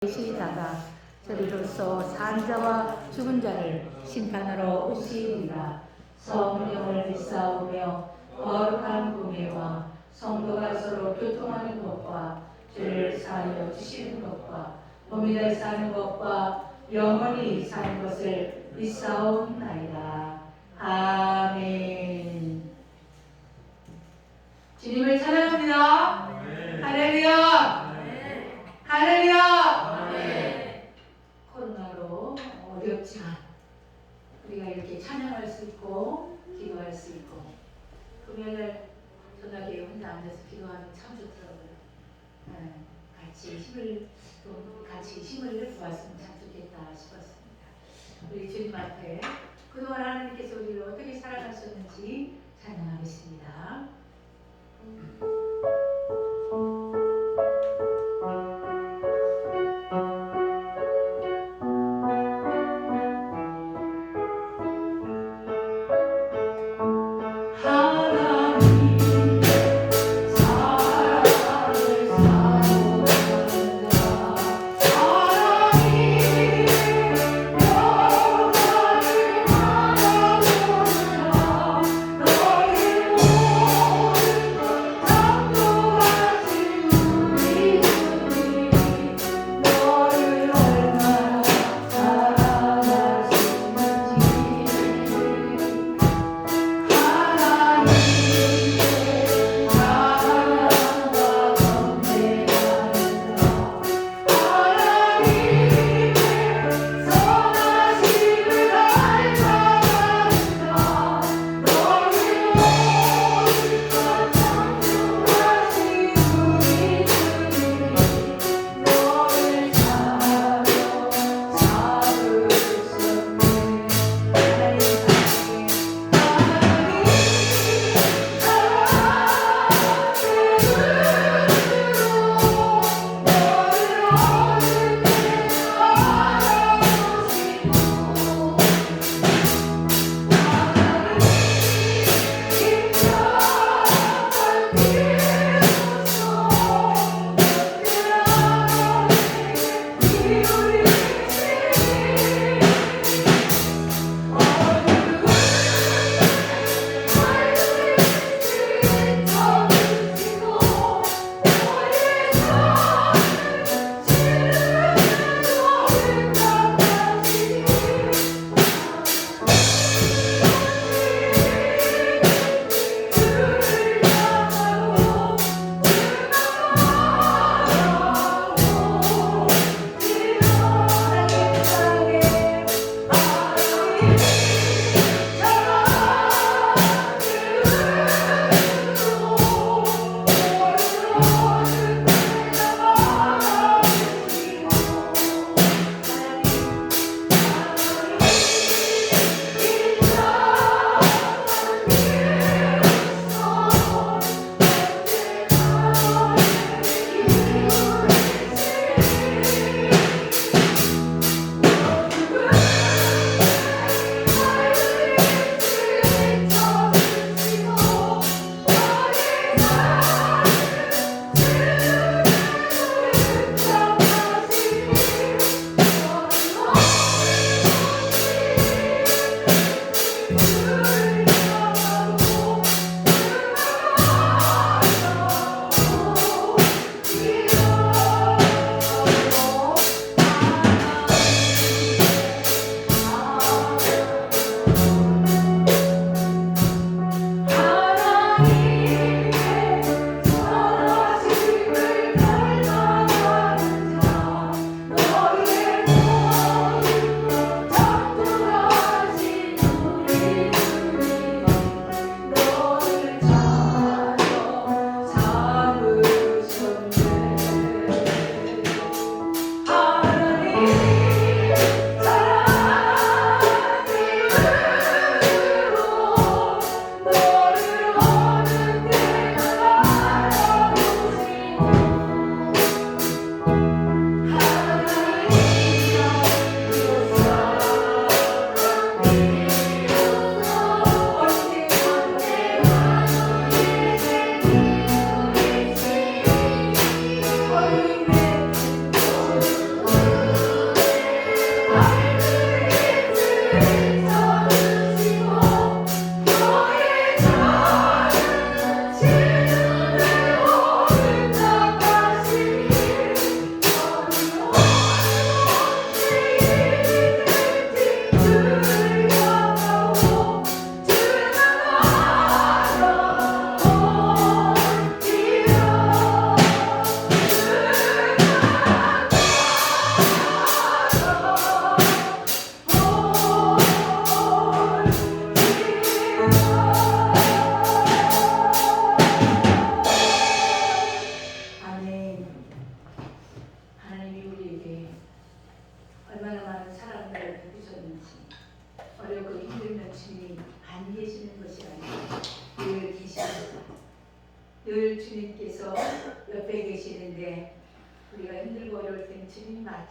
계시다가 저리로서 산 자와 죽은 자를 심판하러 오시리라. 성령을 믿사오며 거룩한 공예와 성도가 서로 교통하는 것과 죄를 사하여 주시는 것과 몸이라 사는 것과 영원히 사는 것을 믿사옵나이다. 아멘. 주님을 찬양합니다. 할렐루야. 할렐루야. 코로나로 어렵지만 우리가 이렇게 찬양할 수 있고 기도할 수 있고 금요일 저녁에 혼자 앉아서 기도하면 참 좋더라고요. 같이 힘을 구했으면 참 좋겠다 싶었습니다. 우리 주님 앞에 그동안 하나님께서 우리를 어떻게 사랑하셨는지 찬양하겠습니다.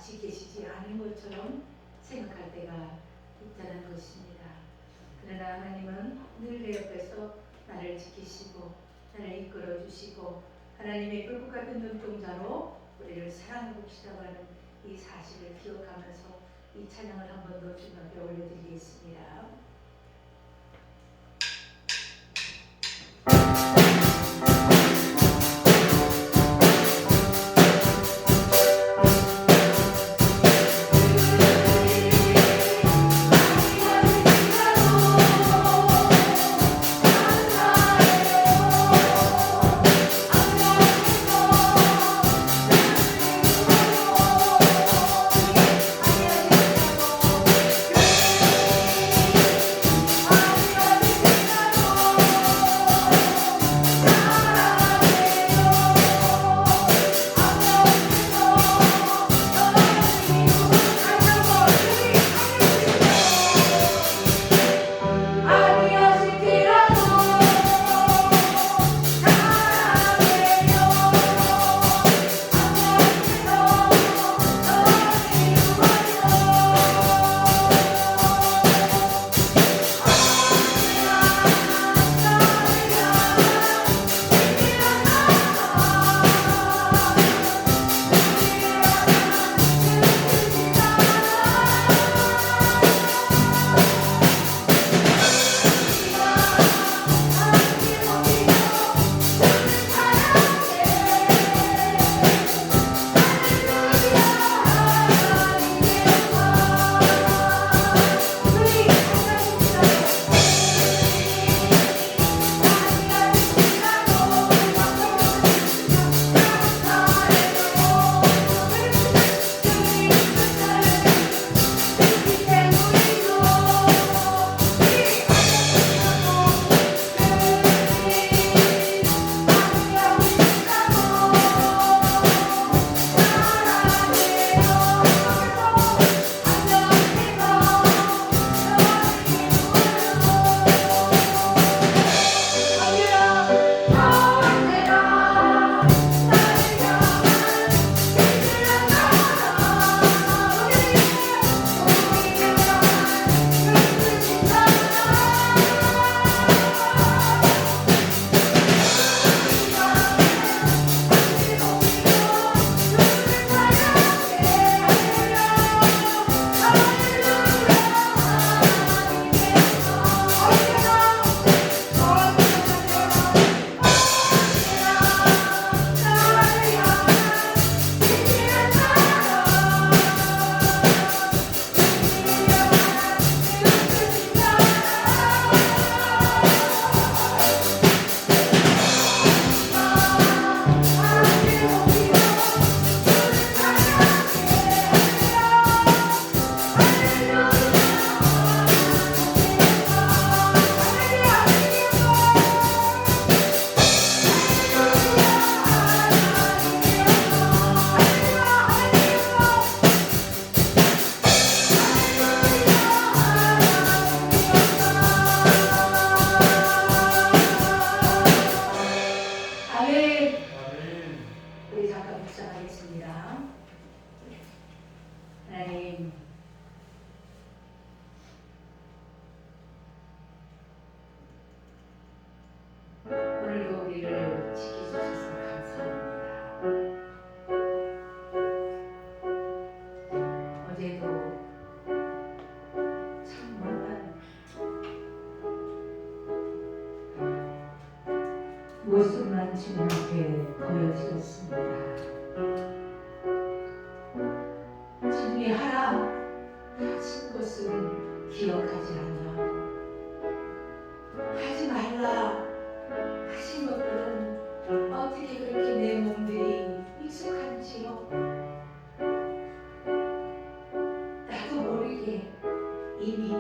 지키시지 않은 것처럼 생각할 때가 있다는 것입니다. 그러나 하나님은 늘 내 옆에서 나를 지키시고 나를 이끌어 주시고 하나님의 불꽃 같은 눈동자로 우리를 사랑하고 계시다고 하는 이 사실을 기억하면서 이 찬양을 한 번 더 주님 앞에 올려드리겠습니다. 모습만 주님 앞에 보여주었습니다. 주님이 하라 하신 것을 기억하지 않아 하지 말라 하신 것들은 어떻게 그렇게 내 몸들이 익숙한지요. 나도 모르게 이미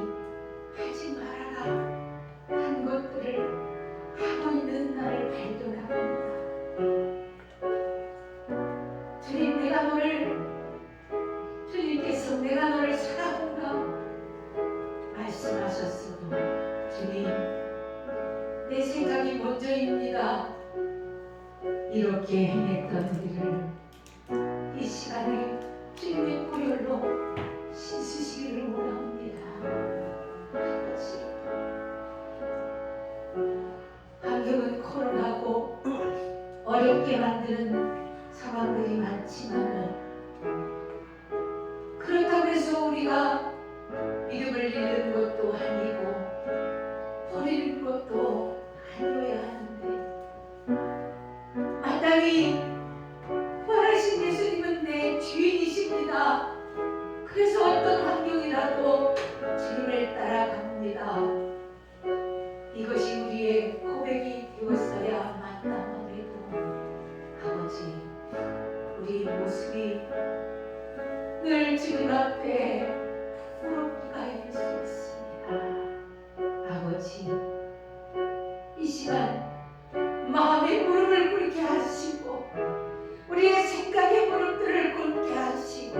하지 말아라 한 것들을 하고 있는 나를 발견합니다. 주님, 내가 너를, 주님께서 내가 너를 사랑한다 말씀하셨어도 주님, 내 생각이 먼저입니다. 이렇게 행했던 우리를 이 시간에 주님이 보여 상황들이 많지만은 그렇다고 해서 우리가 믿음을 잃는 것도 아니고 버리는 것도 아니어야 하는데, 마땅히 부활하신 예수님은 내 주인이십니다. 그래서 어떤 환경이라도 주님을 따라갑니다. 이것이 우리의 고백이 되었어야 마땅하게도 아버지, 우리의 모습이 늘 주님 앞에 무릎가 있을 수 있습니다. 아버지, 이 시간 마음의 무릎을 꿇게 하시고 우리의 생각의 무릎들을 꿇게 하시고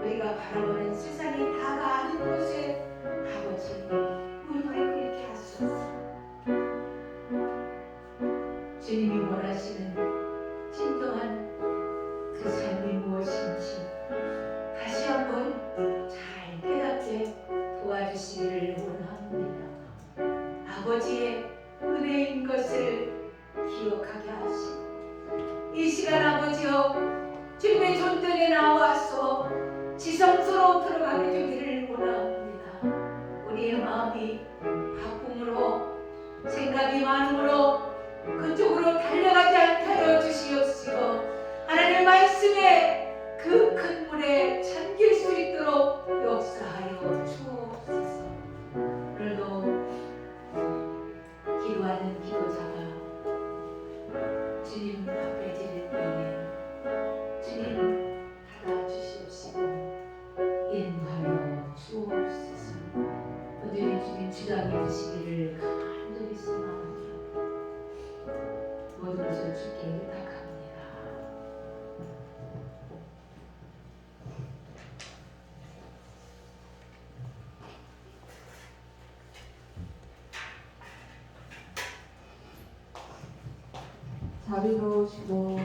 우리가 바라보는 세상이 다가 아닌 곳에 아버지 무릎을 꿇게 하소서. 주님이 원하시는 진정한 그 삶이 무엇인지 다시 한번 잘 깨닫게 도와주시기를 원합니다. 아버지의 은혜인 것을 기억하게 하시고 이 시간 아버지여 주님의 존전에 나와서 지성소로 들어가게 되기를 원합니다. 우리의 마음이 바쁨으로 생각이 많음으로 그쪽으로 달려가지 않게 하여 주시옵시고 하나님의 말씀에 그 큰 물에 잠길 수 있도록 역사하여 주옵소서. 오늘도 기도하는 기도자가 주님 앞에 드릴 때에 주님 받아주시옵시고 인도하여 주옵소서. 오늘 주님 주장해 주시기를 간절히 소망합니다. 모든 것을 주께 의탁합니다. 자비로우시고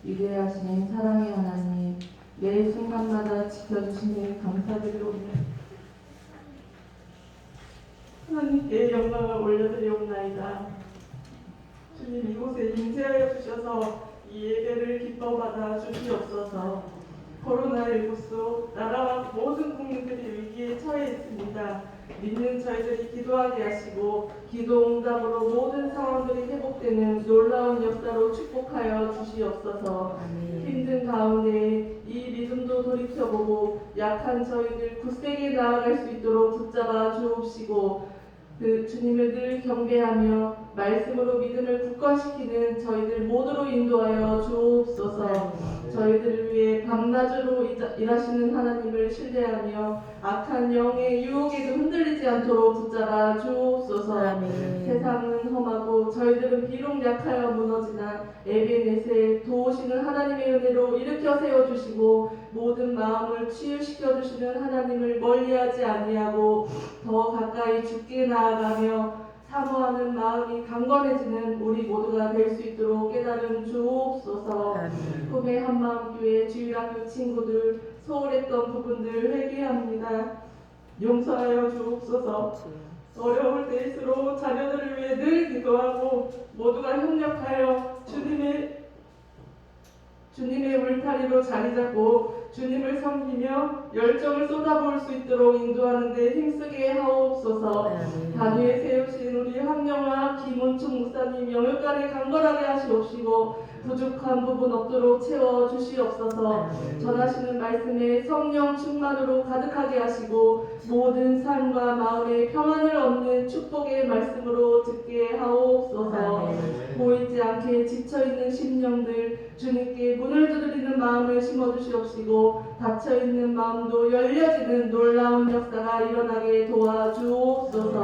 위대하신 사랑의 하나님, 매 순간마다 지켜주시니 감사드리옵니다. 하나님께 영광을 올려드리옵나이다. 주님, 이곳에 임재하여 주셔서 이 예배를 기뻐 받아 주시옵소서. 코로나19 속 나라와 모든 국민들이 위기에 처해 있습니다. 믿는 저희들이 기도하게 하시고 기도 응답으로 모든 상황들이 회복되는 놀라운 역사로 축복하여 주시옵소서. 힘든 가운데 이 믿음도 돌이켜보고 약한 저희들 굳세게 나아갈 수 있도록 붙잡아 주옵시고 그 주님을 늘 경배하며 말씀으로 믿음을 굳건시키는 저희들 모두로 인도하여 주옵소서. 저희들을 위해 밤낮으로 일하시는 하나님을 신뢰하며 악한 영의 유혹에도 흔들리지 않도록 붙잡아 주옵소서. 세상은 험하고 저희들은 비록 약하여 무너지나 에베넷에 도우시는 하나님의 은혜로 일으켜 세워주시고 모든 마음을 치유시켜 주시는 하나님을 멀리하지 아니하고 더 가까이 주께 나아가며 사모하는 마음이 강건해지는 우리 모두가 될 수 있도록 깨달음 주옵소서. 꿈의 한마음교회 주일학교 친구들 소홀했던 부분들 회개합니다. 용서하여 주옵소서. 어려울 때일수록 자녀들을 위해 늘 기도하고 모두가 협력하여 주님의 울타리로 자리 잡고 주님을 섬기며 열정을 쏟아부을 수 있도록 인도하는 데 힘쓰게 하옵소서. 단위에 세우신 우리 황영아 김은총 목사님 영육간에 강건하게 하시옵시고 부족한 부분 없도록 채워주시옵소서. 전하시는 말씀에 성령 충만으로 가득하게 하시고 모든 삶과 마음의 평안을 얻는 축복의 말씀으로 듣게 하옵소서. 보이지 않게 지쳐있는 심령들 주님께 문을 두드리는 마음을 심어주시옵시고 닫혀있는 마음도 열려지는 놀라운 역사가 일어나게 도와주옵소서.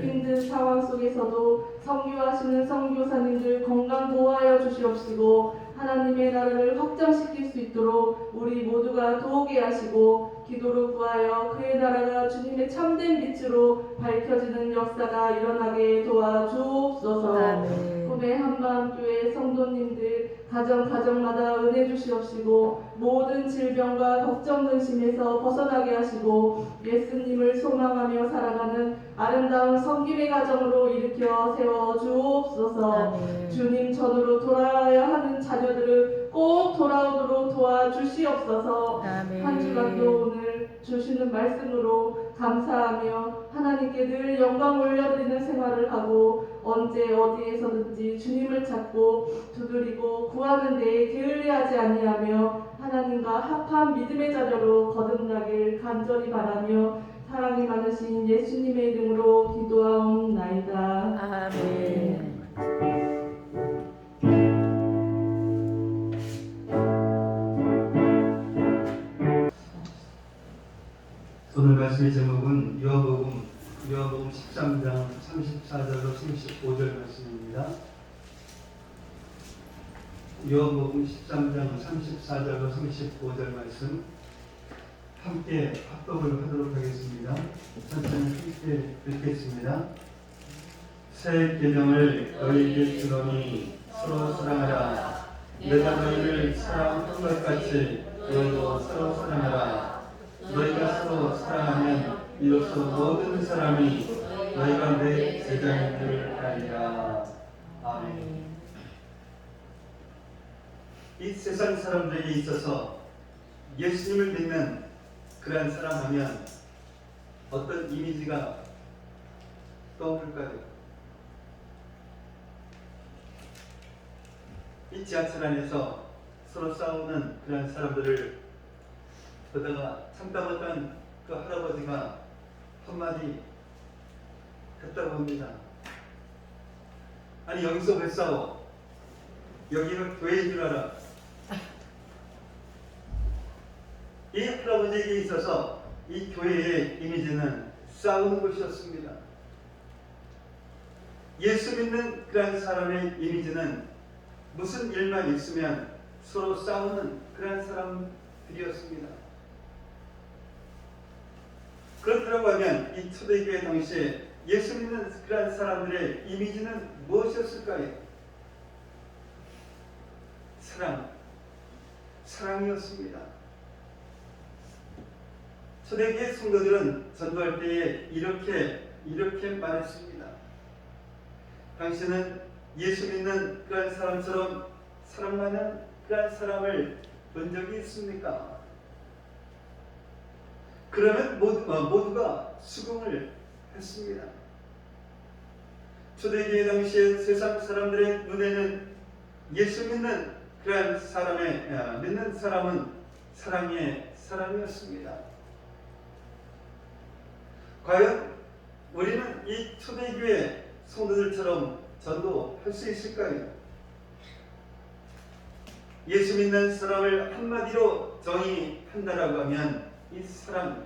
힘든 상황 속에서도 선교하시는 선교사님들 건강 보호하여 주시옵시고 하나님의 나라를 확장시킬 수 있도록 우리 모두가 도우게 하시고 기도로 구하여 그의 나라가 주님의 참된 빛으로 밝혀지는 역사가 일어나게 도와주옵소서. 꿈의 한마음교회 성도님들 가정마다 은혜 주시옵시고 모든 질병과 걱정 근심에서 벗어나게 하시고 예수님을 소망하며 살아가는 아름다운 성김의 가정으로 일으켜 세워 주옵소서. 아멘. 주님 전으로 돌아야 하는 자녀들을 꼭 돌아오도록 도와주시옵소서. 아멘. 한 주간도 오늘 주시는 말씀으로 감사하며 하나님께 늘 영광 올려드리는 생활을 하고 언제 어디에서든지 주님을 찾고 두드리고 구하는 데에 게을리하지 아니하며 하나님과 합한 믿음의 자녀로 거듭나길 간절히 바라며 사랑이 많으신 예수님의 이름으로 기도하옵나이다. 아멘. 오늘 말씀의 제목은 요한복음 13장 34절로 35절 말씀입니다. 요한복음 13장 34절로 35절 말씀 함께 합독을 하도록 하겠습니다. 천천히 함께 읽겠습니다. 새 계명을 너희에게 주노니 서로 사랑하라. 내가 너희를 사랑한 것 같이 너희도 서로 사랑하라. 너희가 서로 사랑하면 이로써 모든 사람이 너희가 내 제자인 줄 알리라. 아멘. 이 세상 사람들에게 있어서 예수님을 믿는 그러한 사람 하면 어떤 이미지가 떠오를까요? 이 지하철 안에서 서로 싸우는 그러한 사람들을 보다가 참담했던 그 할아버지가 한마디 했다고 합니다. 아니 여기서 왜 싸워? 여기는 교회인 줄 알아. 이 할아버지에게 있어서 이 교회의 이미지는 싸우는 곳이었습니다. 예수 믿는 그런 사람의 이미지는 무슨 일만 있으면 서로 싸우는 그런 사람들이었습니다. 그렇다고 하면 이 초대교회 당시에 예수 믿는 그런 사람들의 이미지는 무엇이었을까요? 사랑이었습니다. 초대교회 성도들은 전도할 때에 이렇게 말했습니다. 당신은 예수 믿는 그런 사람처럼 사랑하는 그런 사람을 본 적이 있습니까? 그러면 모두가 수긍을 했습니다. 초대교회 당시에 세상 사람들의 눈에는 예수 믿는 그런 믿는 사람은 사랑의 사람이었습니다. 과연 우리는 이 초대교회 성도들처럼 전도할 수 있을까요? 예수 믿는 사람을 한마디로 정의한다라고 하면 이 사랑입니다.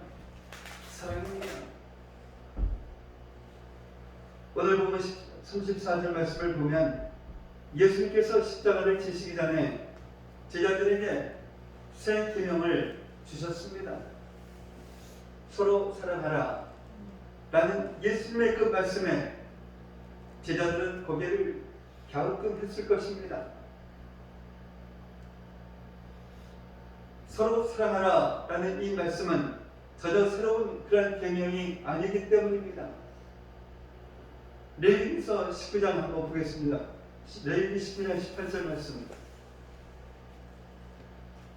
오늘 보면 34절 말씀을 보면 예수님께서 십자가를 지시기 전에 제자들에게 새 계명을 주셨습니다. 서로 사랑하라 라는 예수님의 그 말씀에 제자들은 고개를 갸우뚱했을 것입니다. 서로 사랑하라 라는 이 말씀은 전혀 새로운 그런 계명이 아니기 때문입니다. 레위기서 19장 한번 보겠습니다. 레위기 19장 18절 말씀.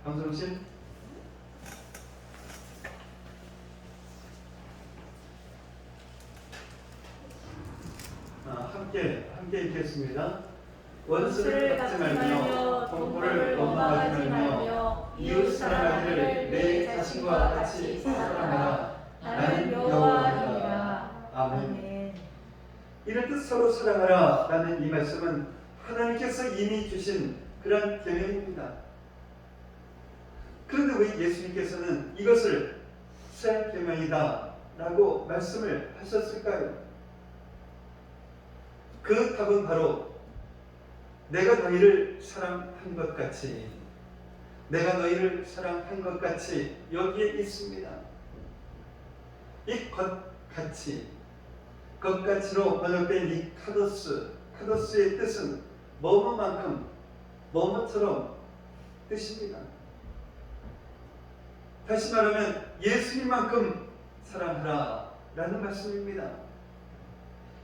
방송신 함께 읽겠습니다. 원수를 갚지 말며 동포를 원망하지 말며 이웃 사랑하기를 내 자신과 같이 사랑하라. 나는 여호와니라. 아멘. 이럴 때 서로 사랑하라 라는 이 말씀은 하나님께서 이미 주신 그런 계명입니다. 그런데 왜 예수님께서는 이것을 새 계명이다 라고 말씀을 하셨을까요? 그 답은 바로 내가 너희를 사랑한 것 같이, 내가 너희를 사랑한 것 같이 여기에 있습니다. 이 것같이로 번역된 이 카도스의 뜻은 뭐뭐만큼, 뭐뭐처럼 뜻입니다. 다시 말하면 예수님만큼 사랑하라 라는 말씀입니다.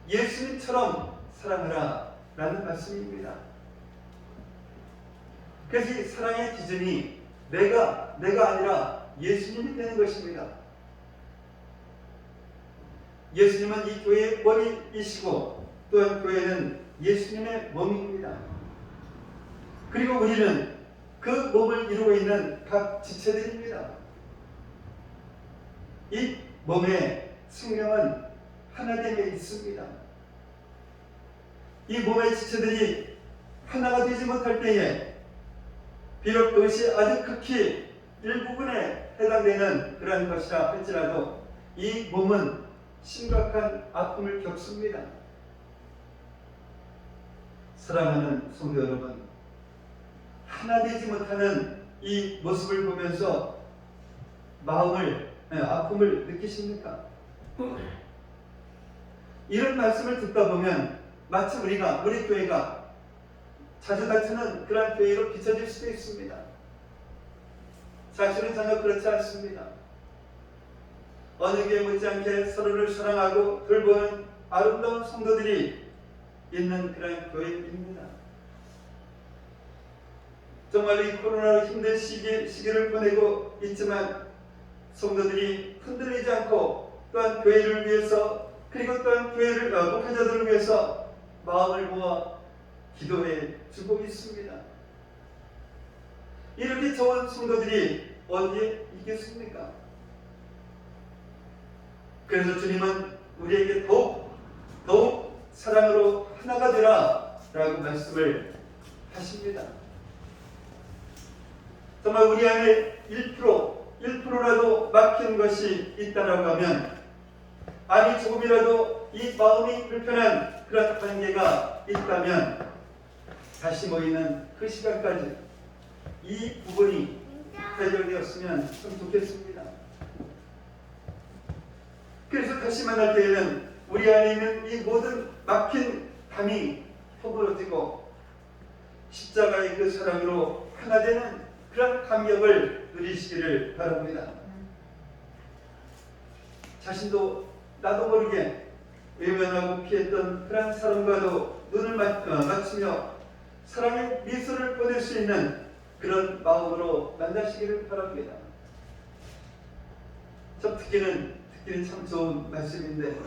예수님처럼 사랑하라 라는 말씀입니다. 그래서 이 사랑의 기준이 내가 아니라 예수님이 되는 것입니다. 예수님은 이 교회의 머리이시고 또한 교회는 예수님의 몸입니다. 그리고 우리는 그 몸을 이루고 있는 각 지체들입니다. 이 몸의 생명은 하나됨에 있습니다. 이 몸의 지체들이 하나가 되지 못할 때에 비록 그것이 아주 극히 일부분에 해당되는 그러한 것이라 할지라도 이 몸은 심각한 아픔을 겪습니다. 사랑하는 성도 여러분, 하나 되지 못하는 이 모습을 보면서 아픔을 느끼십니까? 이런 말씀을 듣다 보면 마치 우리 교회가 자주 다투는 그러한 교회로 비춰질 수도 있습니다. 사실은 전혀 그렇지 않습니다. 어느 교회 못지않게 서로를 사랑하고 돌보는 아름다운 성도들이 있는 그런 교회입니다. 정말로 이 코로나로 힘든 시기를 보내고 있지만 성도들이 흔들리지 않고 또한 교회를 위해서 그리고 또한 교회를 목회자들을 위해서 마음을 모아 기도해 주고 있습니다. 이렇게 좋은 성도들이 어디에 있겠습니까? 그래서 주님은 우리에게 더욱 사랑으로 하나가 되라 라고 말씀을 하십니다. 정말 우리 안에 1%라도 막힌 것이 있다라고 하면, 아니 조금이라도 이 마음이 불편한 그런 관계가 있다면 다시 모이는 그 시간까지 이 부분이 해결되었으면 참 좋겠습니다. 그래서 다시 만날 때에는 우리 안에 있는 이 모든 막힌 담이 허물어지고 십자가의 그 사랑으로 하나 되는 그런 감격을 누리시기를 바랍니다. 자신도 나도 모르게 외면하고 피했던 그런 사람과도 눈을 맞추며 사랑의 미소를 보낼 수 있는 그런 마음으로 만나시기를 바랍니다. 참 듣기는 참 좋은 말씀인데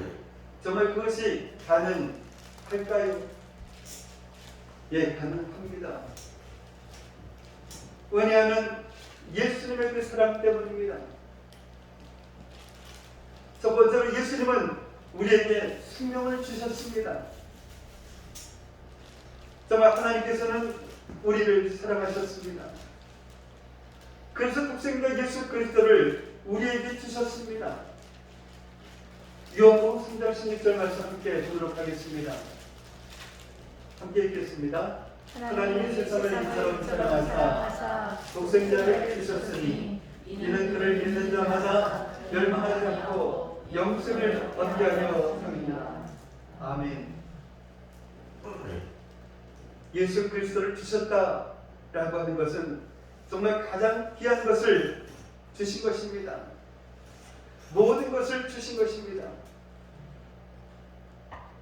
정말 그것이 가능할까요? 예, 가능합니다. 왜냐하면 예수님의 그 사랑 때문입니다. 첫 번째로 예수님은 우리에게 생명을 주셨습니다. 정말 하나님께서는 우리를 사랑하셨습니다. 그래서 독생자 예수 그리스도를 우리에게 주셨습니다. 요한복음 3장 16절 말씀 함께 보도록 하겠습니다. 함께 읽겠습니다. 하나님이 세상을 이처럼 사랑하사 독생자를 주셨으니 이는 그를 믿는 자마다 멸망하지 않고 영생을 얻게 하려 함이니라. 아멘. 예수 그리스도를 주셨다라고 하는 것은 정말 가장 귀한 것을 주신 것입니다. 모든 것을 주신 것입니다.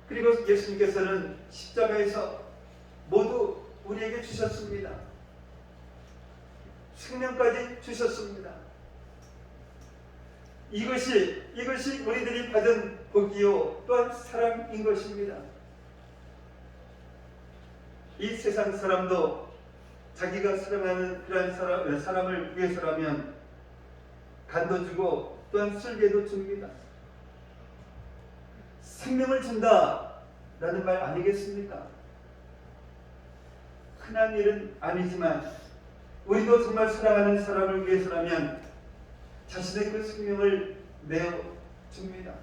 그리고 예수님께서는 십자가에서 모두 우리에게 주셨습니다. 생명까지 주셨습니다. 이것이 우리들이 받은 복이요 또한 사랑인 것입니다. 이 세상 사람도 자기가 사랑하는 그런 사람을 위해서라면 간도 주고 또한 술계도 줍니다. 생명을 준다라는 말 아니겠습니까? 흔한 일은 아니지만 우리도 정말 사랑하는 사람을 위해서라면 자신의 그 생명을 내어줍니다.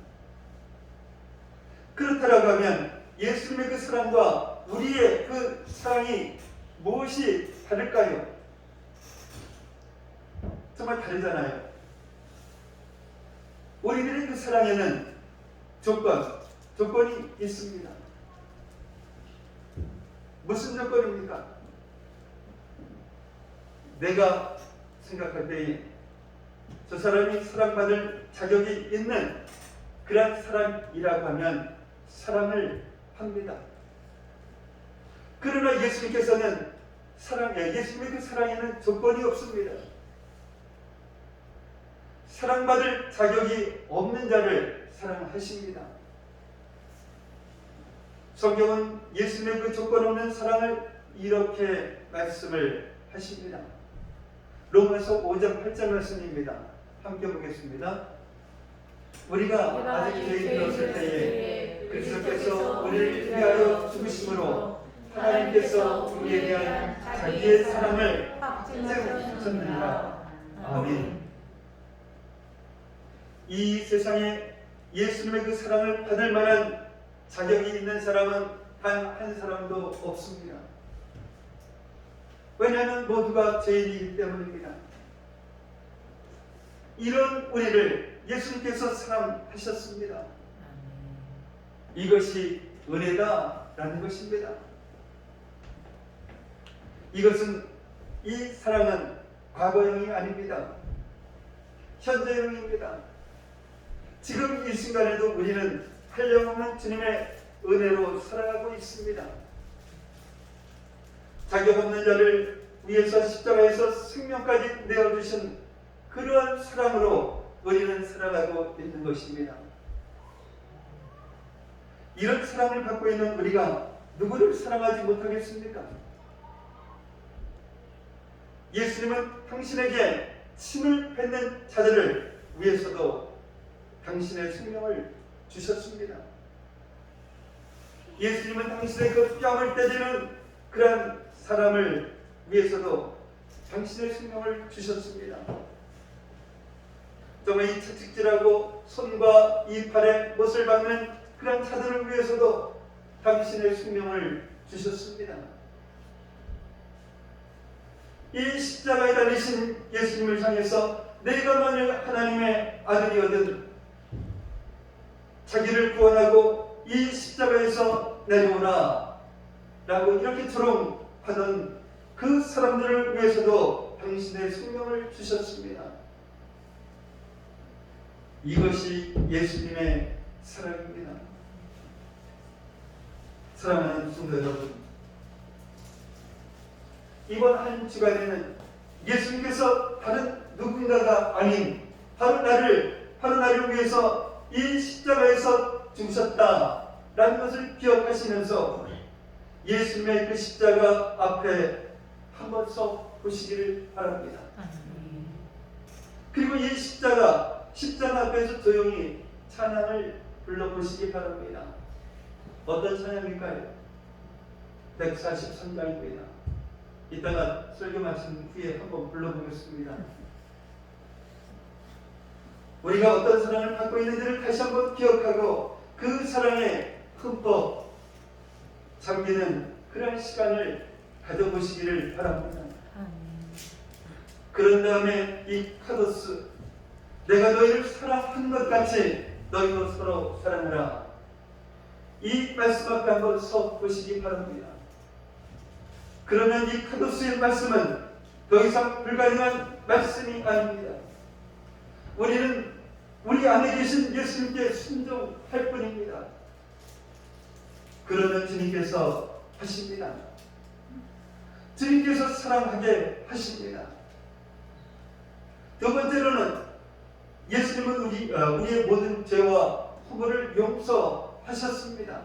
그렇다라고 하면 예수님의 그 사랑과 우리의 그 사랑이 무엇이 다를까요? 정말 다르잖아요. 우리들의 그 사랑에는 조건이 있습니다. 무슨 조건입니까? 내가 생각할 때에 저 사람이 사랑받을 자격이 있는 그런 사람이라고 하면 사랑을 합니다. 그러나 예수님께서는 예수님의 그 사랑에는 조건이 없습니다. 사랑받을 자격이 없는 자를 사랑하십니다. 성경은 예수님의 그 조건 없는 사랑을 이렇게 말씀을 하십니다. 로마서 5장 8절 말씀입니다. 함께 보겠습니다. 우리가 아직 죄인 없을 때에 그리스도께서 우리를 위하여 죽으심으로 하나님께서 우리에 대한 자기의 사랑을 확증하셨느니라. 아멘. 이 세상에 예수님의 그 사랑을 받을 만한 자격이 있는 사람은 단 한 사람도 없습니다. 왜냐하면 모두가 죄인이기 때문입니다. 이런 우리를 예수님께서 사랑하셨습니다. 이것이 은혜다라는 것입니다. 이 사랑은 과거형이 아닙니다. 현재형입니다. 지금 이 순간에도 우리는 한량없는 주님의 은혜로 살아가고 있습니다. 자격 없는 자를 위해서 십자가에서 생명까지 내어주신 그러한 사랑으로 우리는 살아가고 있는 것입니다. 이런 사랑을 받고 있는 우리가 누구를 사랑하지 못하겠습니까? 예수님은 당신에게 침을 뱉는 자들을 위해서도 당신의 생명을 주셨습니다. 예수님은 당신의 그 뺨을 때리는 그런 사람을 위해서도 당신의 생명을 주셨습니다. 정말 이 채찍질하고 손과 이 팔에 못을 박는 그런 자들을 위해서도 당신의 생명을 주셨습니다. 이 십자가에 달리신 예수님을 향해서 내가 만일 하나님의 아들이거든 자기를 구원하고 이 십자가에서 내려오라 라고 이렇게 조롱하던 그 사람들을 위해서도 당신의 생명을 주셨습니다. 이것이 예수님의 사랑입니다. 사랑하는 성도 여러분, 이번 한 주간에는 예수님께서 다른 누군가가 아닌 바로 나를 위해서 이 십자가에서 죽으셨다라는 것을 기억하시면서 예수님의 그 십자가 앞에 한번 서 보시기를 바랍니다. 그리고 이 십자가 앞에서 조용히 찬양을 불러보시기 바랍니다. 어떤 찬양일까요? 143장입니다. 이따가 설교 마친 후에 한번 불러보겠습니다. 우리가 어떤 사랑을 받고 있는지를 다시 한번 기억하고 그 사랑에 흠뻑 잠기는 그런 시간을 가져보시기를 바랍니다. 그런 다음에 이 카도스, 내가 너희를 사랑한 것 같이 너희도 서로 사랑하라. 이 말씀 앞에 한번 서 보시기 바랍니다. 그러면 이 카도스의 말씀은 더 이상 불가능한 말씀이 아닙니다. 우리는 우리 안에 계신 예수님께 순종할 뿐입니다. 그러면 주님께서 하십니다. 주님께서 사랑하게 하십니다. 두 번째로는 예수님은 우리의 모든 죄와 허물을 용서하셨습니다.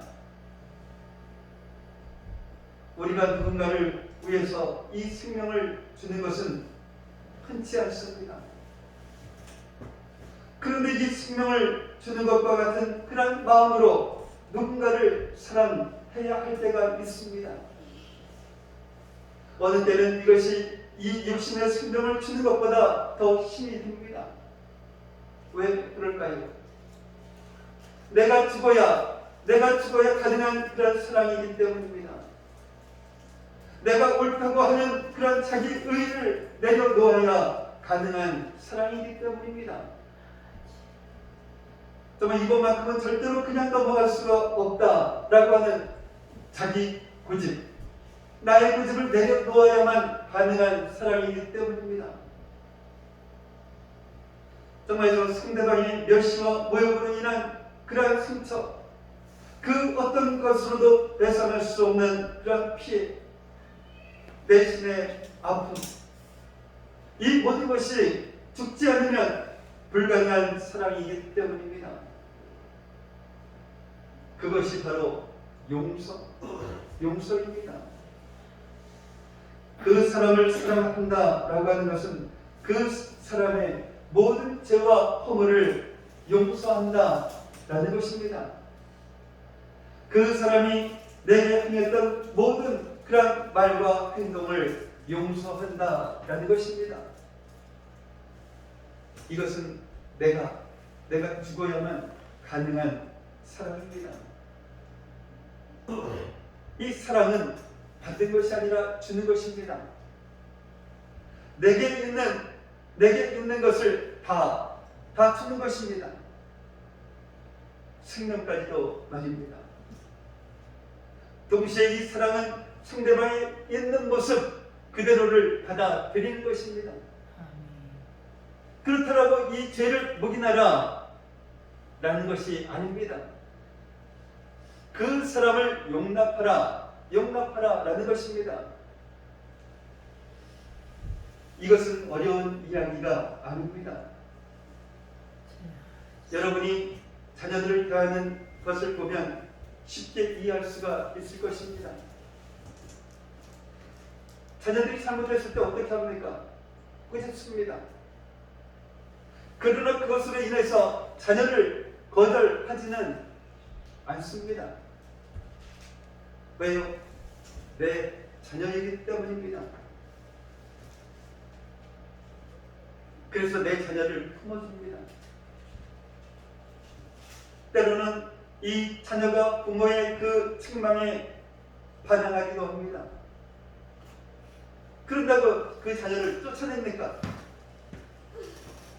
우리가 누군가를 위해서 이 생명을 주는 것은 흔치 않습니다. 그런데 이 생명을 주는 것과 같은 그런 마음으로 누군가를 사랑해야 할 때가 있습니다. 어느 때는 이것이 이 육신의 생명을 주는 것보다 더 힘이 듭니다. 왜 그럴까요? 내가 죽어야 가능한 그런 사랑이기 때문입니다. 내가 옳다고 하는 그런 자기 의의를 내려놓아야 가능한 사랑이기 때문입니다. 정말 이번만큼은 절대로 그냥 넘어갈 수가 없다라고 하는 자기 고집, 나의 고집을 내려놓아야만 가능한 사랑이기 때문입니다. 정말 저 상대방의 멸시와 모욕으로 인한 그러한 상처, 그 어떤 것으로도 배상할 수 없는 그러한 피해, 내신의 아픔, 이 모든 것이 죽지 않으면 불가능한 사랑이기 때문입니다. 그것이 바로 용서입니다. 그 사람을 사랑한다라고 하는 것은 그 사람의 모든 죄와 허물을 용서한다라는 것입니다. 그 사람이 내게 행했던 모든 그런 말과 행동을 용서한다라는 것입니다. 이것은 내가 죽어야만 가능한 사랑입니다. 이 사랑은 받는 것이 아니라 주는 것입니다. 내게 있는 것을 다 주는 것입니다. 생명까지도 말입니다. 동시에 이 사랑은 상대방의 있는 모습 그대로를 받아들이는 것입니다. 그렇다고 이 죄를 묵인하라 라는 것이 아닙니다. 그 사람을 용납하라 라는 것입니다. 이것은 어려운 이야기가 아닙니다. 여러분이 자녀들을 대하는 것을 보면 쉽게 이해할 수가 있을 것입니다. 자녀들이 잘못했을 때 어떻게 합니까? 꾸짖습니다. 그러나 그것으로 인해서 자녀를 거절하지는 않습니다. 왜요? 내 자녀이기 때문입니다. 그래서 내 자녀를 품어줍니다. 때로는 이 자녀가 부모의 그 책망에 반항하기도 합니다. 그런다고 그 자녀를 쫓아냅니까?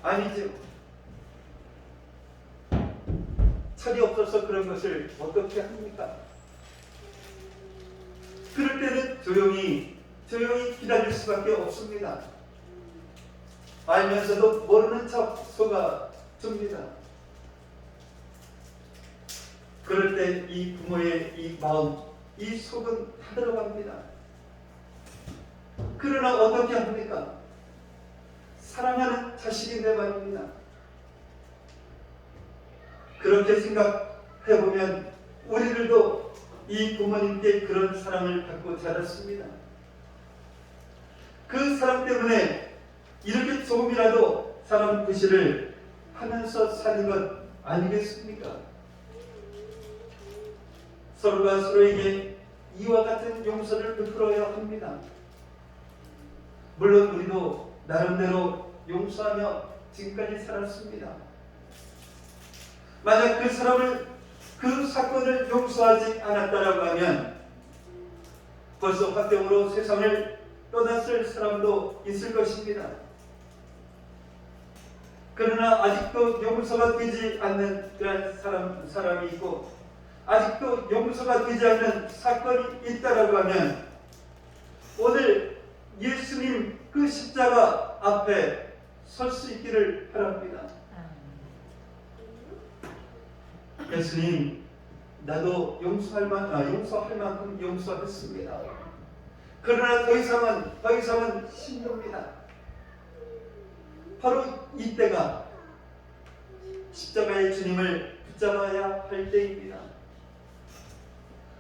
아니죠. 철이 없어서 그런 것을 어떻게 합니까? 그럴 때는 조용히 기다릴 수밖에 없습니다. 알면서도 모르는 척 속아줍니다. 그럴 때 이 부모의 이 마음, 이 속은 타들어갑니다. 그러나 어떻게 합니까? 사랑하는 자식인데 말입니다. 그렇게 생각해보면 우리들도 이 부모님께 그런 사랑을 받고 자랐습니다. 그 사랑 때문에 이렇게 조금이라도 사람 구실을 하면서 사는 것 아니겠습니까? 서로가 서로에게 이와 같은 용서를 베풀어야 합니다. 물론 우리도 나름대로 용서하며 지금까지 살았습니다. 만약 그 사람을, 그 사건을 용서하지 않았다라고 하면 벌써 화병으로 세상을 떠났을 사람도 있을 것입니다. 그러나 아직도 용서가 되지 않는 그런 사람이 있고 아직도 용서가 되지 않는 사건이 있다라고 하면 오늘 예수님 그 십자가 앞에 설 수 있기를 바랍니다. 예수님, 나도 용서할 만큼 용서했습니다. 그러나 더 이상은 힘듭니다. 바로 이때가 십자가의 주님을 붙잡아야 할 때입니다.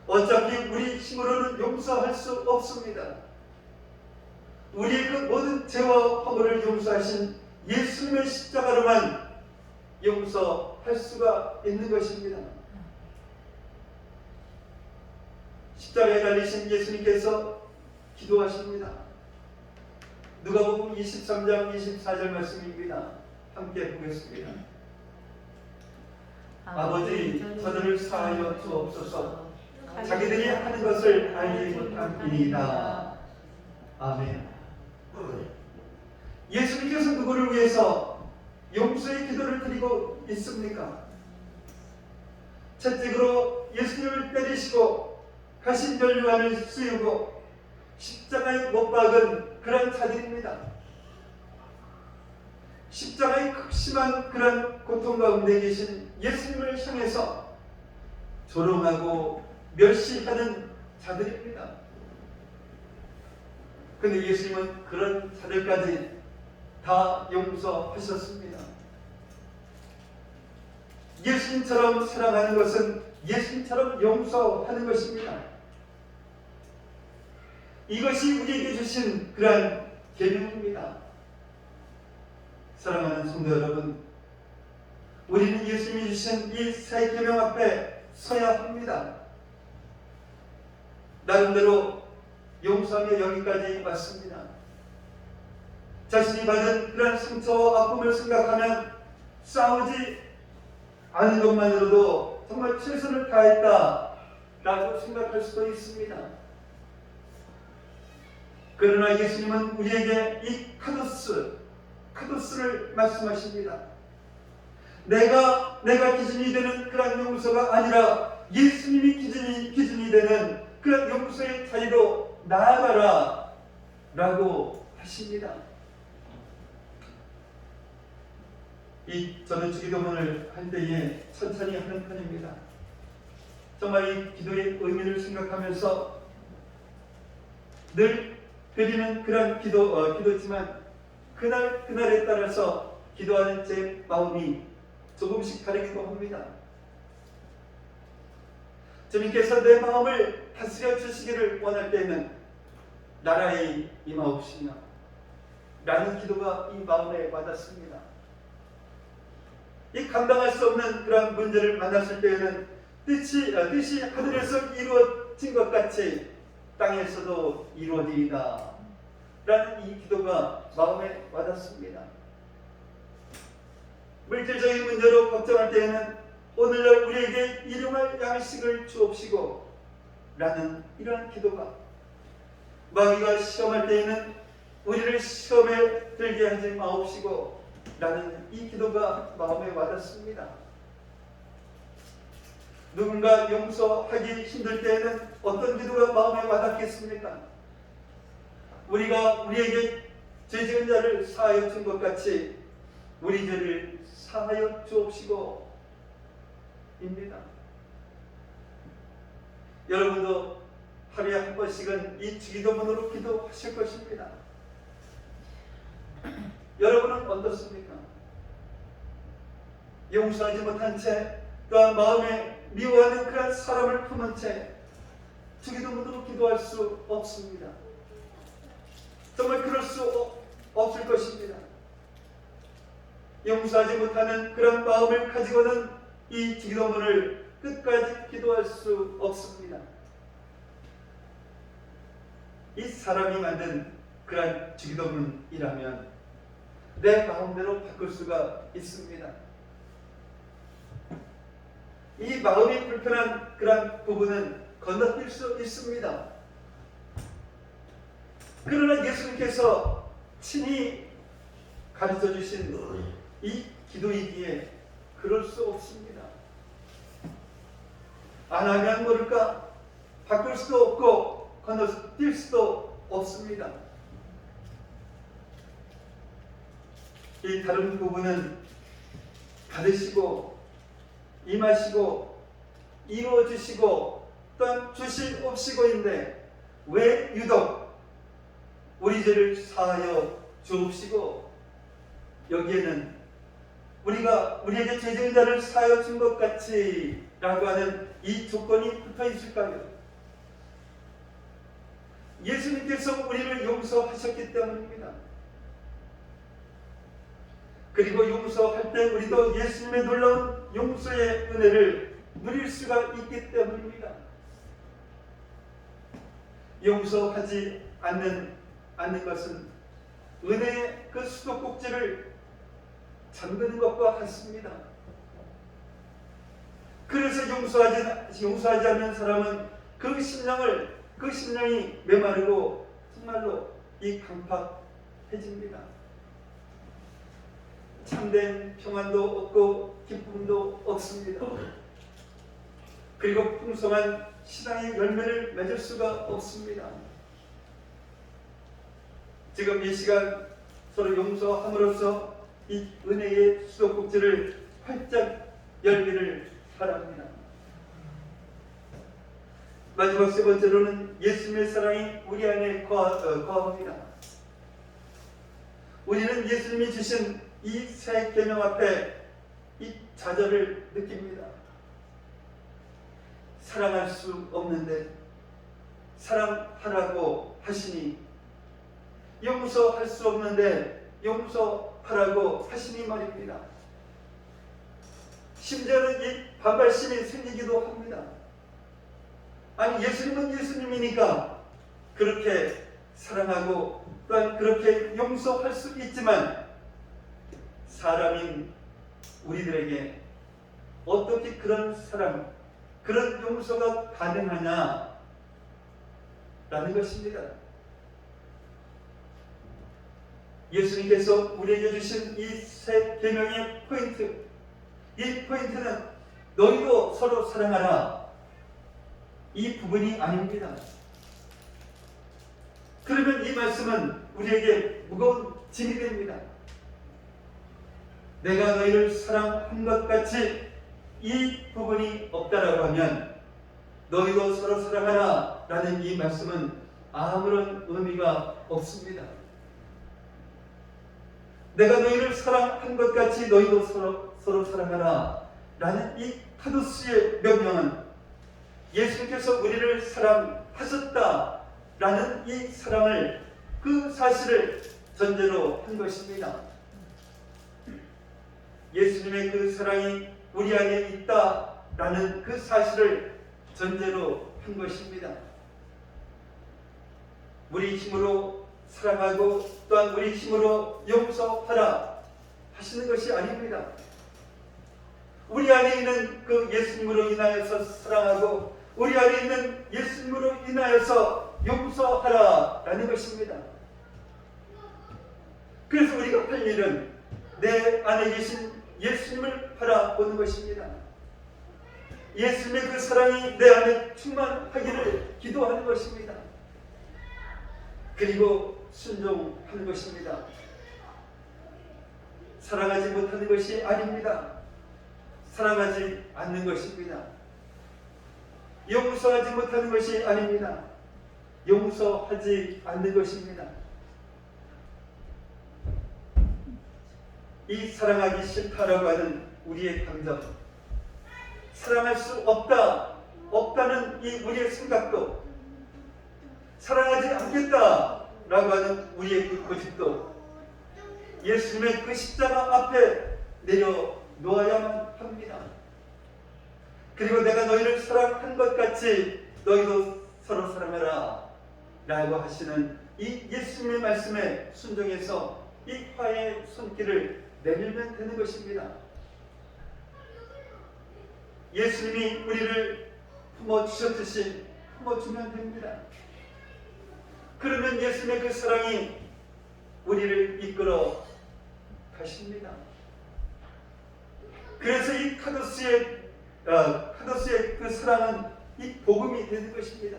어차피 우리 힘으로는 용서할 수 없습니다. 우리의 그 모든 죄와 허물을 용서하신 예수님의 십자가로만 용서할 수가 있는 것입니다. 십자가에 달리신 예수님께서 기도하십니다. 누가복음 23장 24절 말씀입니다. 함께 보겠습니다. 아버지, 저들을 사하여 주옵소서. 자기들이 하는 것을 알지 못함이니이다. 아멘. 예수님께서 누구를 위해서 용서의 기도를 드리고 있습니까? 채찍으로 예수님을 때리시고 가신연료관을 씌우고 십자가에 못 박은 그런 자들입니다. 십자가의 극심한 그런 고통 가운데 계신 예수님을 향해서 조롱하고 멸시하는 자들입니다. 근데 예수님은 그런 자들까지 다 용서하셨습니다. 예수님처럼 사랑하는 것은 예수님처럼 용서하는 것입니다. 이것이 우리에게 주신 그러한 계명입니다. 사랑하는 성도 여러분, 우리는 예수님이 주신 이 새 계명 앞에 서야 합니다. 나름대로 용서하며 여기까지 왔습니다. 자신이 받은 그런 상처와 아픔을 생각하면 싸우지 않은 것만으로도 정말 최선을 다했다 라고 생각할 수도 있습니다. 그러나 예수님은 우리에게 이 카도스를 말씀하십니다. 내가 기준이 되는 그런 용서가 아니라 예수님이 기준이 되는 그런 용서의 자리로 나아가라 라고 하십니다. 저는 주기도문을 할 때에 천천히 하는 편입니다. 정말 이 기도의 의미를 생각하면서 늘 드리는 그런 기도지만 그날에 따라서 기도하는 제 마음이 조금씩 다르기도 합니다. 주님께서 내 마음을 다스려 주시기를 원할 때에는 나라에 임하옵시며 라는 기도가 이 마음에 와닿습니다. 이 감당할 수 없는 그런 문제를 만났을 때에는 뜻이 하늘에서 이루어진 것 같이 땅에서도 이루어지이다 라는 이 기도가 마음에 와닿습니다. 물질적인 문제로 걱정할 때에는 오늘날 우리에게 일용할 양식을 주옵시고 라는 이러한 기도가, 마귀가 시험할 때에는 우리를 시험에 들게 하지 마옵시고 라는 이 기도가 마음에 와닿습니다. 누군가 용서하기 힘들 때에는 어떤 기도가 마음에 와닿겠습니까? 우리가 우리에게 죄 지은 자를 사하여 준 것 같이 우리 죄를 사하여 주옵시고 입니다. 여러분도 하루에 한 번씩은 이 주기도문으로 기도하실 것입니다. 여러분은 어떻습니까? 용서하지 못한 채 또한 마음에 미워하는 그런 사람을 품은 채 주기도문으로 기도할 수 없습니다. 정말 그럴 수 없을 것입니다. 용서하지 못하는 그런 마음을 가지고는 이 주기도문을 끝까지 기도할 수 없습니다. 이 사람이 만든 그런 주기도문이라면 내 마음대로 바꿀 수가 있습니다. 이 마음이 불편한 그런 부분은 건너뛸 수 있습니다. 그러나 예수님께서 친히 가르쳐 주신 이 기도이기에 그럴 수 없습니다. 안 하면 모를까? 바꿀 수도 없고 건너뛸 수도 없습니다. 이 다른 부분은 받으시고 임하시고 이루어주시고 또한 주시옵시고인데 왜 유독 우리 죄를 사하여 주옵시고 여기에는 우리에게 죄 지은 자를 사하여 준 것 같이 라고 하는 이 조건이 붙어 있을까요? 예수님께서 우리를 용서하셨기 때문입니다. 그리고 용서할 때 우리도 예수님의 놀라운 용서의 은혜를 누릴 수가 있기 때문입니다. 용서하지 않는 것은 은혜의 그 수도꼭지를 잠그는 것과 같습니다. 그래서 용서하지 않는 사람은 그 심령이 메마르고 정말로 이 강팍해집니다. 참된 평안도 없고 기쁨도 없습니다. 그리고 풍성한 신앙의 열매를 맺을 수가 없습니다. 지금 이 시간 서로 용서함으로써 이 은혜의 수도꼭지를 활짝 열기를 바랍니다. 마지막 세 번째로는 예수님의 사랑이 우리 안에 거합니다. 우리는 예수님이 주신 이 새 계명 앞에 이 좌절을 느낍니다. 사랑할 수 없는데 사랑하라고 하시니, 용서할 수 없는데 용서하라고 하시니 말입니다. 심지어는 이 반발심이 생기기도 합니다. 아니, 예수님은 예수님이니까 그렇게 사랑하고 또한 그렇게 용서할 수 있지만 사람인 우리들에게 어떻게 그런 사랑, 그런 용서가 가능하냐 라는 것입니다. 예수님께서 우리에게 주신 이 새 계명의 포인트, 이 포인트는 너희도 서로 사랑하라, 이 부분이 아닙니다. 그러면 이 말씀은 우리에게 무거운 짐이 됩니다. 내가 너희를 사랑한 것 같이 이 부분이 없다라고 하면 너희도 서로 사랑하라 라는 이 말씀은 아무런 의미가 없습니다. 내가 너희를 사랑한 것 같이 너희도 서로 사랑하라 라는 이 카도스의 명령은 예수님께서 우리를 사랑하셨다 라는 이 사랑을, 그 사실을 전제로 한 것입니다. 예수님의 그 사랑이 우리 안에 있다 라는 그 사실을 전제로 한 것입니다. 우리 힘으로 사랑하고 또한 우리 힘으로 용서하라 하시는 것이 아닙니다. 우리 안에 있는 그 예수님으로 인하여서 사랑하고 우리 안에 있는 예수님으로 인하여서 용서하라 라는 것입니다. 그래서 우리가 할 일은 내 안에 계신 예수님을 바라보는 것입니다. 예수님의 그 사랑이 내 안에 충만하기를 기도하는 것입니다. 그리고 순종하는 것입니다. 사랑하지 못하는 것이 아닙니다. 사랑하지 않는 것입니다. 용서하지 못하는 것이 아닙니다. 용서하지 않는 것입니다. 이 사랑하기 싫다라고 하는 우리의 감정, 사랑할 수 없다는 이 우리의 생각도, 사랑하지 않겠다라고 하는 우리의 그 고집도 예수님의 그 십자가 앞에 내려놓아야만 합니다. 그리고 내가 너희를 사랑한 것 같이 너희도 서로 사랑하라 라고 하시는 이 예수님의 말씀에 순종해서 이 화해의 손길을 내밀면 되는 것입니다. 예수님이 우리를 품어주셨듯이 품어주면 됩니다. 그러면 예수님의 그 사랑이 우리를 이끌어 가십니다. 그래서 이 카도스의 그 사랑은 이 복음이 되는 것입니다.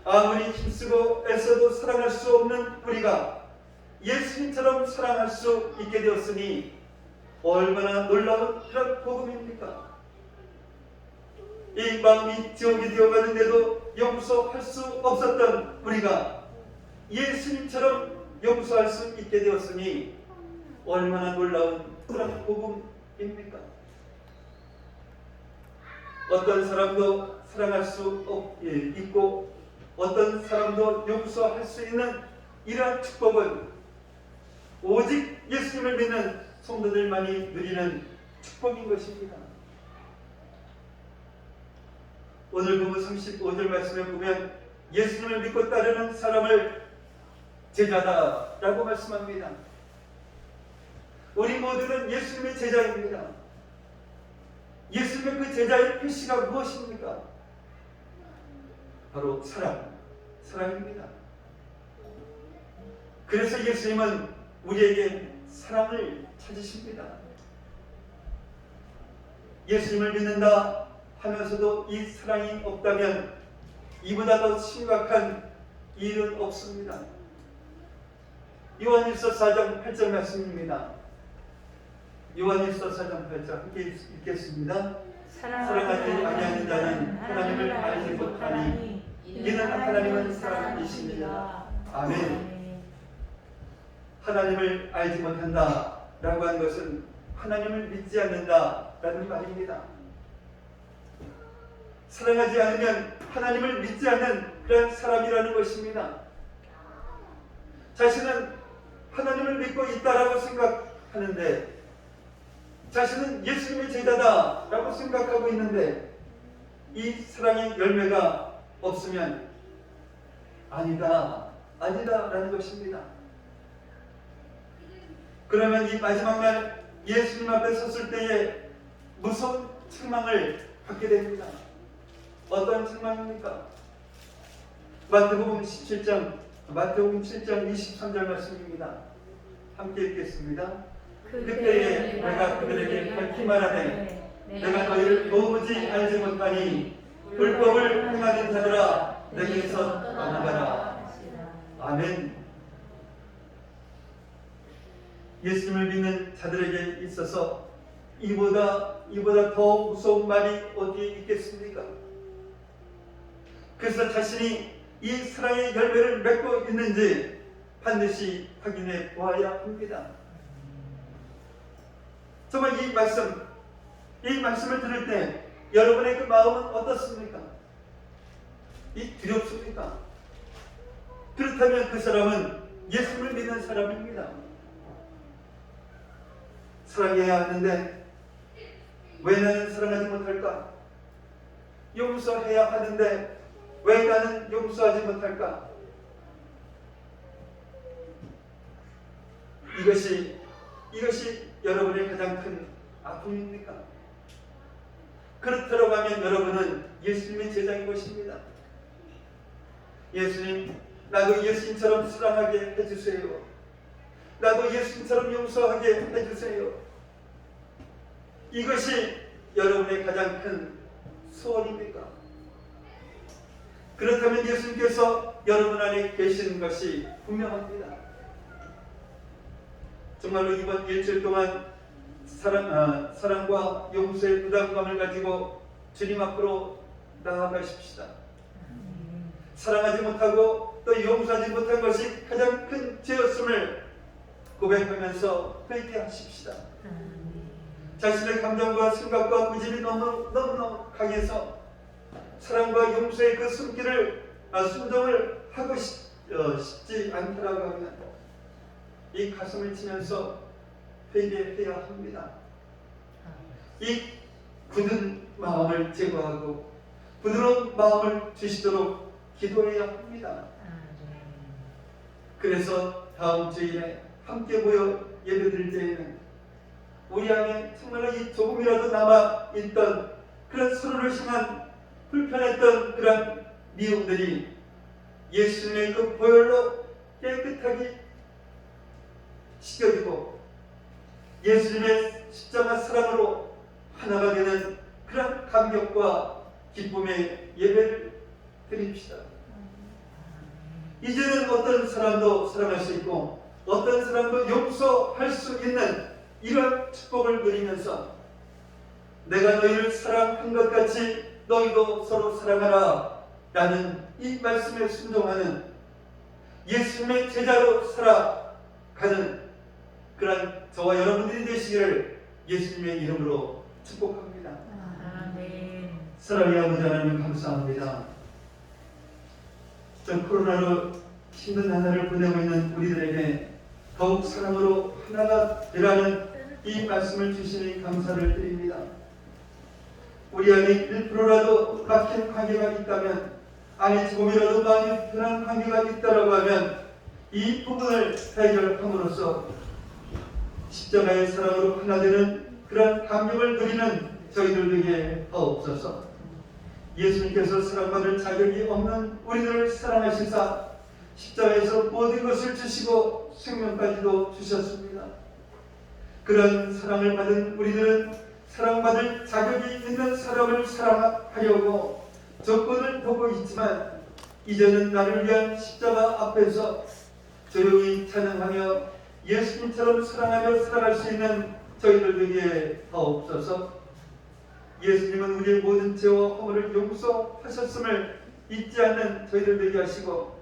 아무리 힘쓰고 애써도 사랑할 수 없는 우리가 예수님처럼 사랑할 수 있게 되었으니 얼마나 놀라운 그런 복음입니까? 이 마음이 지옥이 되어가는데도 용서할 수 없었던 우리가 예수님처럼 용서할 수 있게 되었으니 얼마나 놀라운 그런 복음입니까? 어떤 사람도 사랑할 수 있고 어떤 사람도 용서할 수 있는 이러한 축복은 오직 예수님을 믿는 성도들만이 누리는 축복인 것입니다. 오늘 본문 35절 말씀에 보면 예수님을 믿고 따르는 사람을 제자다라고 말씀합니다. 우리 모두는 예수님의 제자입니다. 예수님의 그 제자의 표시가 무엇입니까? 바로 사랑입니다. 그래서 예수님은 우리에게 사랑을 찾으십니다. 예수님을 믿는다 하면서도 이 사랑이 없다면 이보다 더 심각한 일은 없습니다. 요한일서 4장 8절 말씀입니다. 요한일서 4장 8절 함께 읽겠습니다. 사랑하지 아니하는 자는 하나님을 알지 못하니 이는 하나님은 사랑이십니다. 아멘. 하나님을 알지 못한다 라고 하는 것은 하나님을 믿지 않는다 라는 말입니다. 사랑하지 않으면 하나님을 믿지 않는 그런 사람이라는 것입니다. 자신은 하나님을 믿고 있다라고 생각하는데, 자신은 예수님의 제자다 라고 생각하고 있는데, 이 사랑의 열매가 없으면 아니다 라는 것입니다. 그러면 이 마지막 날 예수님 앞에 섰을 때에 무서운 책망을 받게 됩니다. 어떤 책망입니까? 마태복음 7장 23절 말씀입니다. 함께 읽겠습니다. 그때에 내가 그들에게 밝히 말하되 내가 너희를 도무지 알지 못하니 불법을 행하는 자들아 내게서 떠나가라. 아멘. 예수님을 믿는 자들에게 있어서 이보다 더 무서운 말이 어디에 있겠습니까? 그래서 자신이 이 사랑의 열매를 맺고 있는지 반드시 확인해 보아야 합니다. 정말 이 말씀을 들을 때 여러분의 그 마음은 어떻습니까? 두렵습니까? 그렇다면 그 사람은 예수를 믿는 사람입니다. 사랑해야 하는데 왜 나는 사랑하지 못할까? 용서해야 하는데 왜 나는 용서하지 못할까? 이것이 여러분의 가장 큰 아픔입니까? 그렇다고 하면 여러분은 예수님의 제자인 것입니다. 예수님, 나도 예수님처럼 사랑하게 해주세요. 나도 예수님처럼 용서하게 해주세요. 이것이 여러분의 가장 큰 소원입니까? 그렇다면 예수님께서 여러분 안에 계시는 것이 분명합니다. 정말로 이번 일주일 동안 사랑과 용서의 부담감을 가지고 주님 앞으로 나아가십시다. 사랑하지 못하고 또 용서하지 못한 것이 가장 큰 죄였음을 고백하면서 회개하십시다. 자신의 감정과 생각과 고집이 너무너무 강해서 사랑과 용서의 그 순종을 하고 싶지 않다라고 하면 이 가슴을 치면서 회개해야 합니다. 이 굳은 마음을 제거하고 부드러운 마음을 주시도록 기도해야 합니다. 그래서 다음 주일에 함께 모여 예배드릴 때에는 우리 안에 정말로 이 조금이라도 남아있던 그런 서로를 향한 불편했던 그런 미움들이 예수님의 그 보혈로 깨끗하게 씻겨지고 예수님의 십자가 사랑으로 하나가 되는 그런 감격과 기쁨의 예배를 드립시다. 이제는 어떤 사람도 사랑할 수 있고 어떤 사람도 용서할 수 있는 이런 축복을 누리면서 내가 너희를 사랑한 것 같이 너희도 서로 사랑하라 라는 이 말씀에 순종하는 예수님의 제자로 살아가는 그런 저와 여러분들이 되시기를 예수님의 이름으로 축복합니다. 아멘. 사랑의 아버지 하나님 감사합니다. 전 코로나로 힘든 한 해를 보내고 있는 우리들에게 더욱 사랑으로 하나가 되라는 이 말씀을 주시니 감사를 드립니다. 우리 안에 1%라도 막힌 관계가 있다면, 아니 조금이라도 마음이 편한 관계가 있다라고 하면 이 부분을 해결함으로써 십자가의 사랑으로 하나 되는 그런 감격을 누리는 저희들 되게 하옵소서. 예수님께서 사랑받을 자격이 없는 우리들을 사랑하시사 십자가에서 모든 것을 주시고 생명까지도 주셨습니다. 그런 사랑을 받은 우리들은 사랑받을 자격이 있는 사람을 사랑하려고 조건을 보고 있지만 이제는 나를 위한 십자가 앞에서 조용히 찬양하며 예수님처럼 사랑하며 살아갈 수 있는 저희들 되게 하옵소서. 예수님은 우리의 모든 죄와 허물을 용서하셨음을 잊지 않는 저희들 되게 하시고,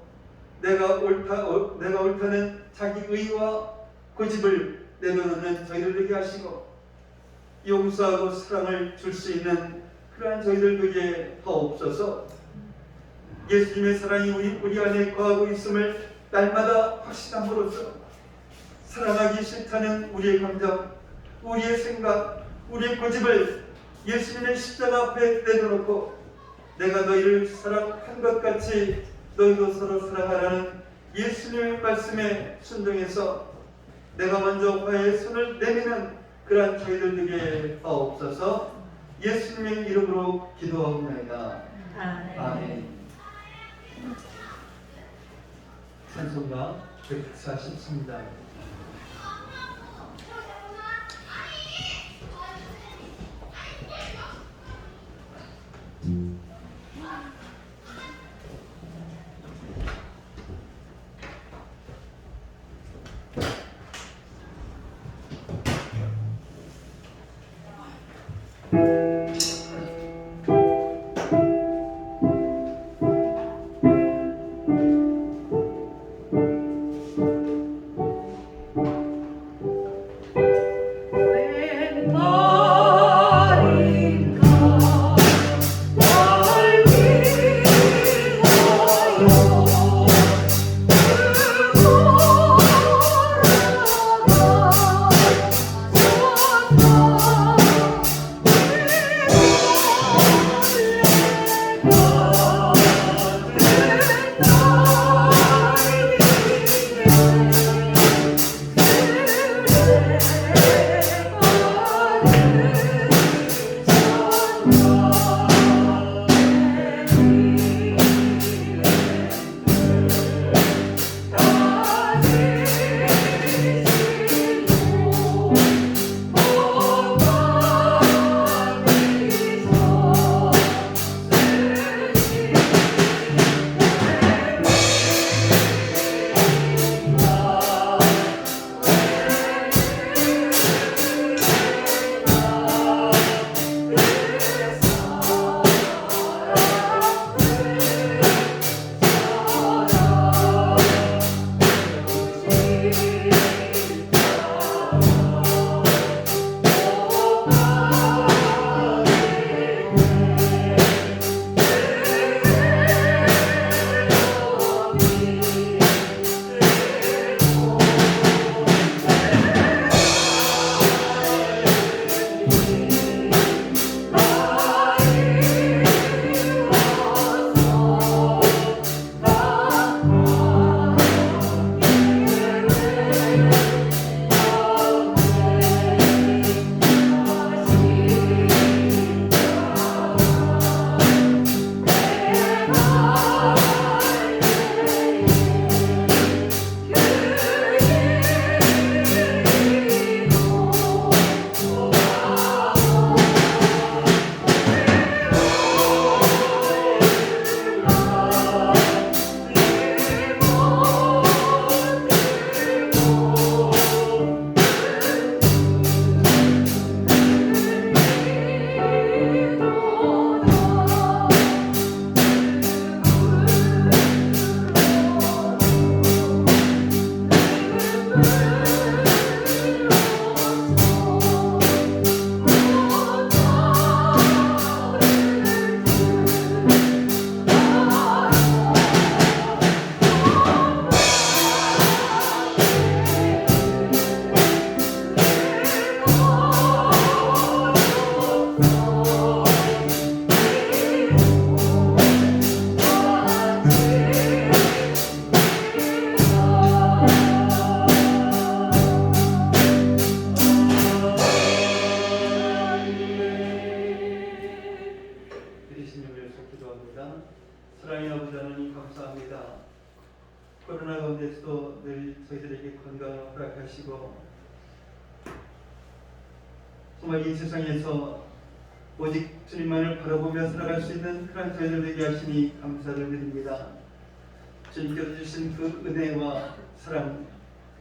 내가 옳다는 자기 의와 고집을 내려놓는 저희들 되게 하시고, 용서하고 사랑을 줄 수 있는 그러한 저희들 되게 하옵소서. 예수님의 사랑이 우리 안에 거하고 있음을 날마다 확신함으로써 사랑하기 싫다는 우리의 감정, 우리의 생각, 우리의 고집을 예수님의 십자가 앞에 내려놓고, 내가 너희를 사랑한 것 같이 너희도 서로 사랑하라는 예수님의 말씀에 순종해서 내가 먼저 화해의 손을 내미는 그러한 저희들 되게 하옵소서. 예수님의 이름으로 기도하옵나이다. 아멘. 찬송가 143입니다. 사랑의 아버지 하나님 감사합니다. 코로나 가운데서도 늘 저희들에게 건강을 허락하시고 정말 이 세상에서 오직 주님만을 바라보며 살아갈 수 있는 그런 저희들 되게 하시니 감사를 드립니다. 주님께서 주신 그 은혜와 사랑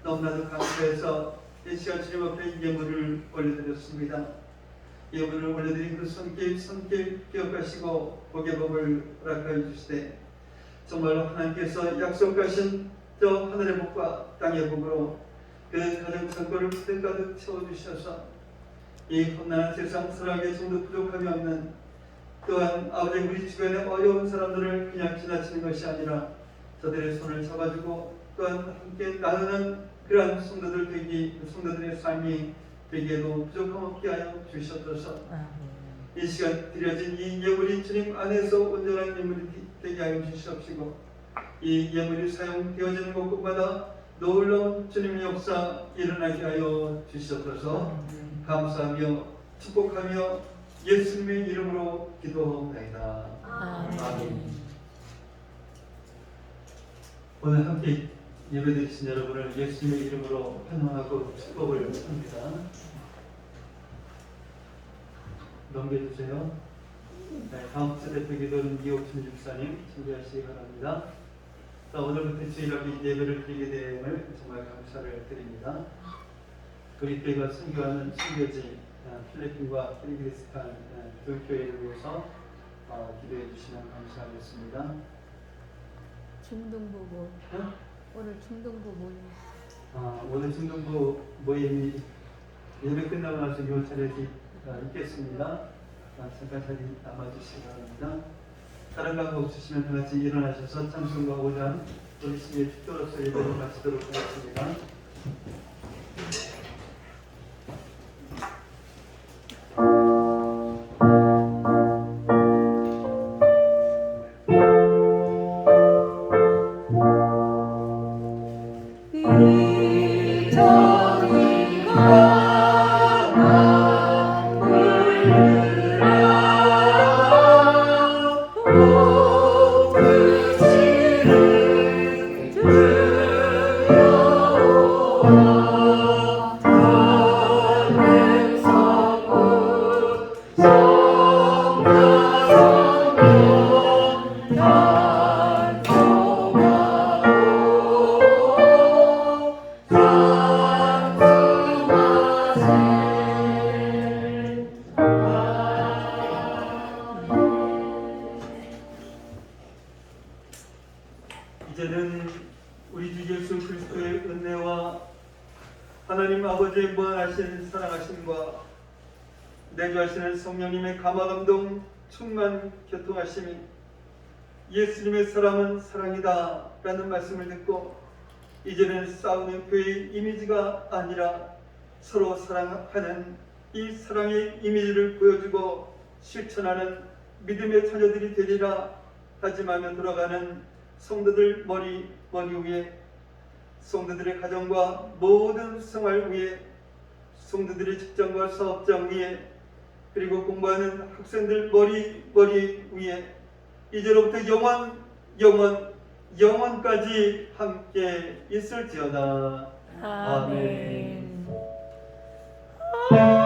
너무나도 감사해서 이 시간 주님 앞에 예물을 올려드렸습니다. 예물을 올려드린 그 손길 기억하시고 복의 법을 허락하여 주시되 정말로 하나님께서 약속하신 저 하늘의 복과 땅의 복으로 그 가정 창고를 가득 채워주셔서 이 험난한 세상 사랑의 정도 부족함이 없는, 또한 아버지 우리 주변의 어려운 사람들을 그냥 지나치는 것이 아니라 저들의 손을 잡아주고 또한 함께 나누는 그러한 성도들의 삶이 되기에도 부족함 없게 하여 주셨소서. 이 시간 드려진 이 예물이 주님 안에서 온전한 예물이 되게 하여 주시옵시고 이 예물이 사용되어지는 곳곳마다 놀라운 주님의 역사 일어나게 하여 주시옵소서. 감사하며 축복하며 예수님의 이름으로 기도하옵나이다. 아멘. 오늘 함께 예배드리신 여러분을 예수님의 이름으로 환영하고 축복을 합니다. 넘겨주세요. 네, 다음 주 대표 기도는 이옥춘 집사님 준비하시기 바랍니다. 자, 오늘부터 주일학교 예배를 드리게 됨을 정말 감사를 드립니다. 우리 교회가 선교하는 선교지 필리핀과 키르기스탄 두 교회를 위해서 기도해 주시면 감사하겠습니다. 중등부고 오늘 중등부 모임. 오늘 중등부 모임이 예배 끝나고 나서 교차례지 있겠습니다. 잠깐 자리 남아주시기 바랍니다. 다른 각 없으시면 다 같이 일어나셔서 찬송과 5장 우리 신의 축도로서 예배를 마치도록 하겠습니다. 이제는 우리 주 예수 그리스도의 은혜와 하나님 아버지의 무한하신 사랑하심과 내주하시는 성령님의 감화감동 충만 교통하심이 예수님의 사랑은 사랑이다 라는 말씀을 듣고 이제는 싸우는 교회의 이미지가 아니라 서로 사랑하는 이 사랑의 이미지를 보여주고 실천하는 믿음의 처녀들이 되리라 다짐하며 돌아가는 성도들 머리 위에, 성도들의 가정과 모든 생활 위에, 성도들의 직장과 사업장 위에, 그리고 공부하는 학생들 머리 위에 이제로부터 영원까지 함께 있을지어다. 아멘. 아멘.